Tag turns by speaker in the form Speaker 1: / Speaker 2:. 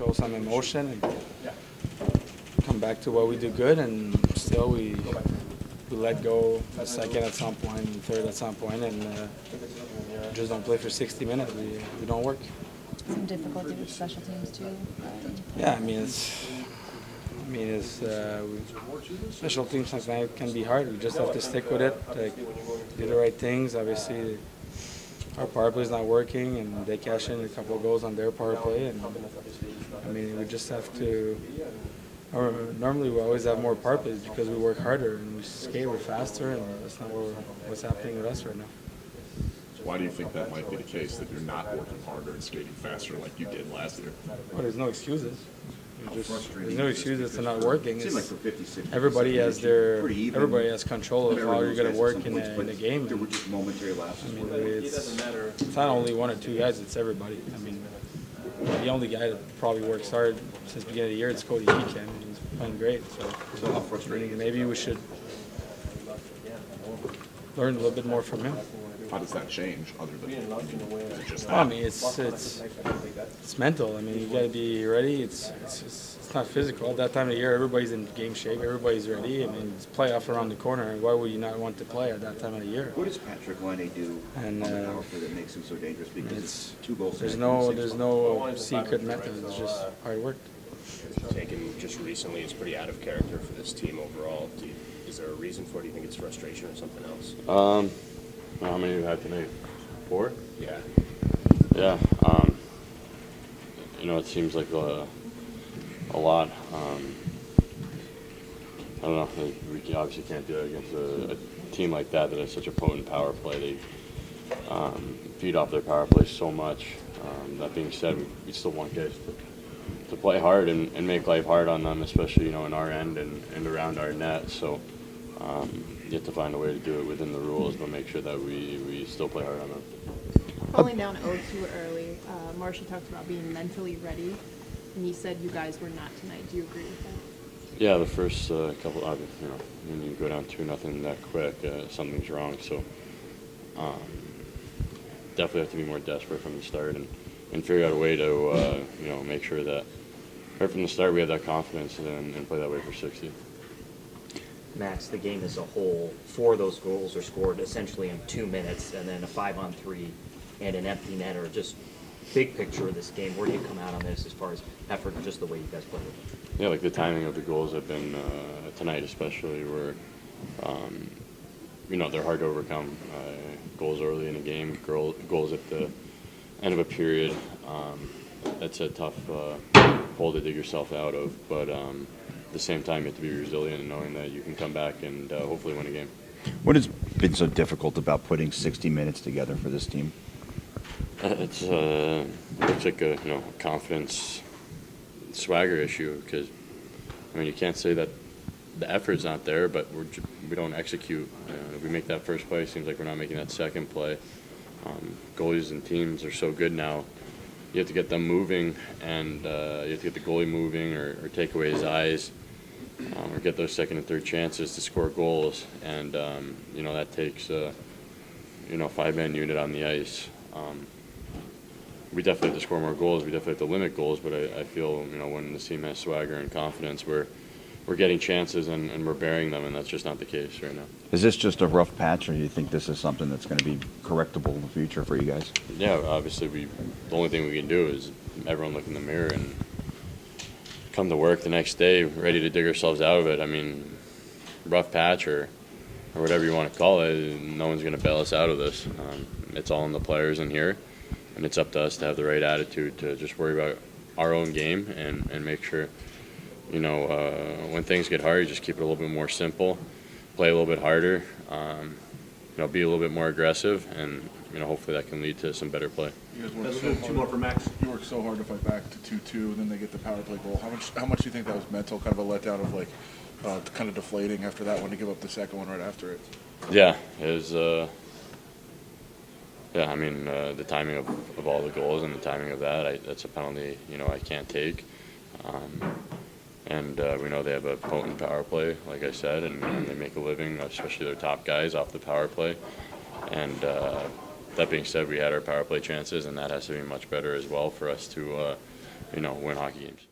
Speaker 1: show some emotion and come back to what we do good, and still we let go a second at some point, and third at some point, and just don't play for 60 minutes. We don't work.
Speaker 2: Some difficulty with special teams too.
Speaker 1: Yeah, special teams sometimes can be hard. We just have to stick with it, do the right things. Obviously, our power play is not working, and they cash in a couple of goals on their power play, and we just have to. Or normally we always have more power plays because we work harder and we skate faster, and that's not what's happening with us right now.
Speaker 3: Why do you think that might be the case, that you're not working harder and skating faster like you did last year?
Speaker 1: Well, there's no excuses. There's no excuses to not working. Everybody has control of how you're going to work in a game.
Speaker 4: There were just momentary lapses.
Speaker 1: It's not only one or two guys; it's everybody. The only guy that probably works hard since the beginning of the year is Cody Eakin. He's playing great. So
Speaker 4: how frustrating.
Speaker 1: Maybe we should learn a little bit more from him.
Speaker 3: How does that change other than is it just
Speaker 1: Well,
Speaker 3: that?
Speaker 1: it's mental. You got to be ready. It's not physical. At that time of the year, everybody's in game shape. Everybody's ready. It's playoff around the corner. Why would you not want to play at that time of the year?
Speaker 4: What does Patrick Laine do on the power play that makes him so dangerous? Because it's 2 goals.
Speaker 1: There's no secret method. It's just hard work.
Speaker 5: Taken just recently is pretty out of character for this team overall. Is there a reason for it? Do you think it's frustration or something else?
Speaker 6: How many you had tonight? 4?
Speaker 5: Yeah.
Speaker 6: Yeah. It seems like a lot. I don't know. We obviously can't do that against a team like that has such a potent power play. They feed off their power play so much. That being said, we still want guys to play hard and make life hard on them, especially in our end and around our net. So you have to find a way to do it within the rules, but make sure that we still play hard on them.
Speaker 7: Falling down 0-2 early, Marcia talked about being mentally ready, and he said you guys were not tonight. Do you agree with that?
Speaker 6: Yeah, the first couple, when you go down 2-0 that quick, something's wrong. So definitely have to be more desperate from the start and figure out a way to make sure that right from the start we have that confidence and play that way for 60.
Speaker 8: Max, the game as a whole, 4 of those goals are scored essentially in 2 minutes, and then a 5-on-3 and an empty netter. Just big picture of this game, where do you come out on this as far as effort and just the way you guys played it?
Speaker 6: Yeah, the timing of the goals have been, tonight especially, where, they're hard to overcome. Goals early in a game, goals at the end of a period. That's a tough hole to dig yourself out of, but at the same time, you have to be resilient and knowing that you can come back and hopefully win a game.
Speaker 4: What has been so difficult about putting 60 minutes together for this team?
Speaker 6: It's like a confidence swagger issue, because you can't say that the effort's not there, but we don't execute. If we make that first play, it seems like we're not making that second play. Goalies and teams are so good now. You have to get them moving, and you have to get the goalie moving or take away his eyes, or get those second and third chances to score goals. And that takes a 5-man unit on the ice. We definitely have to score more goals. We definitely have to limit goals. But I feel when the team has swagger and confidence, we're getting chances and we're bearing them, and that's just not the case right now.
Speaker 4: Is this just a rough patch, or do you think this is something that's going to be correctable in the future for you guys?
Speaker 6: Yeah, obviously the only thing we can do is everyone look in the mirror and come to work the next day ready to dig ourselves out of it. Rough patch or whatever you want to call it, no one's going to bail us out of this. It's all in the players in here, and it's up to us to have the right attitude to just worry about our own game and make sure, when things get hard, you just keep it a little bit more simple, play a little bit harder, be a little bit more aggressive, and hopefully that can lead to some better play.
Speaker 9: You guys worked so hard. For Max. You worked so hard to fight back to 2-2, and then they get the power play goal. How much do you think that was mental, kind of a letdown of kind of deflating after that one to give up the second one right after it?
Speaker 6: Yeah, it was. The timing of all the goals and the timing of that's a penalty I can't take. And we know they have a potent power play, like I said, and they make a living, especially their top guys, off the power play. And that being said, we had our power play chances, and that has to be much better as well for us to win hockey games.